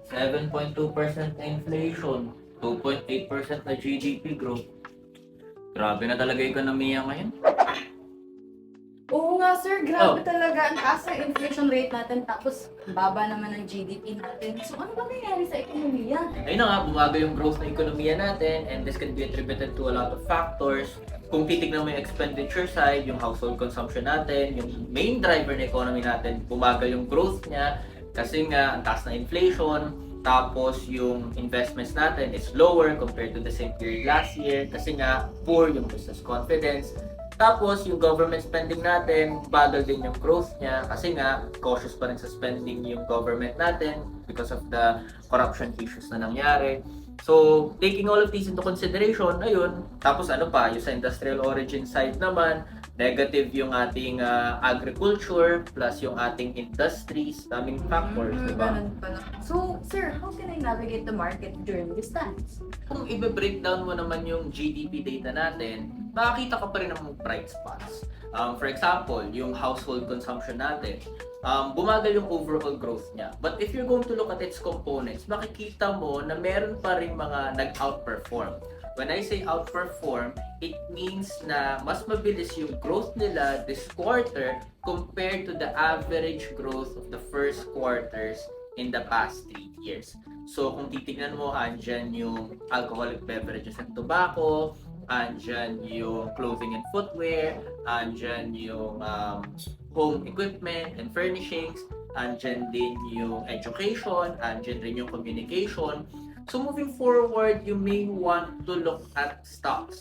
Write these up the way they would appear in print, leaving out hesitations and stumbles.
7.2% na inflation, 2.8% na GDP growth. Grabe na talaga ekonomiya ngayon. Oo nga sir, grabe Oh. talaga. Ang taas ng inflation rate natin tapos baba naman ng GDP natin. So ano ba nangyayari sa ekonomiya? Ayun na nga, bumagal yung growth ng ekonomiya natin and this can be attributed to a lot of factors. Kung titignan mo yung expenditure side, yung household consumption natin, yung main driver ng economy natin, bumagal yung growth niya kasi nga ang taas ng inflation, tapos yung investments natin is lower compared to the same period last year kasi nga poor yung business confidence. Tapos, yung government spending natin, bagal din yung growth niya kasi nga, cautious pa rin sa spending yung government natin because of the corruption issues na nangyari. So, taking all of these into consideration, ayun, tapos ano pa, yung sa industrial origin side naman, negative yung ating agriculture plus yung ating industries, daming factors, di ba? Ganun pala. So, sir, how can I navigate the market during these times? Kung i-breakdown mo naman yung GDP data natin, makikita ka pa rin ng bright spots. For example, yung household consumption natin, bumagal yung overall growth niya. But if you're going to look at its components, makikita mo na meron pa rin mga nag-outperform. When I say outperform, it means na mas mabilis yung growth nila this quarter compared to the average growth of the first quarters in the past 3 years. So kung titignan mo, andyan yung alcoholic beverages and tobacco, andyan yung clothing and footwear, andyan yung home equipment and furnishings, andyan din yung education, andyan rin yung communication. So moving forward, you may want to look at stocks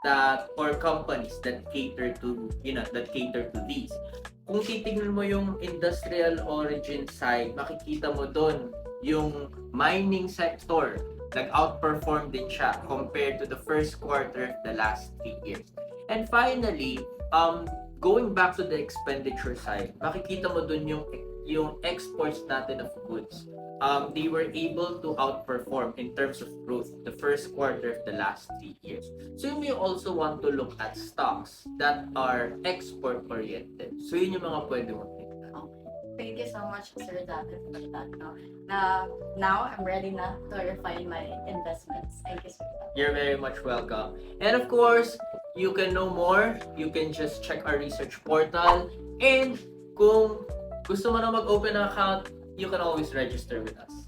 that or companies that cater to, that cater to these. Kung titingnan mo yung industrial origin side, makikita mo doon yung mining sector nag-outperform din siya compared to the first quarter of the last 3 years. And finally, going back to the expenditure side, makikita mo doon yung exports natin of goods. They were able to outperform in terms of growth the first quarter of the last 3 years. So you may also want to look at stocks that are export-oriented. So yun yung mga pwede mong tingnan. Thank you so much, Sir David, for that. No? Now, I'm ready na to refine my investments. Thank you, Sir David. You're very much welcome. And of course, you can know more. You can just check our research portal. And kung gusto mo na mag-open ng account, you can always register with us.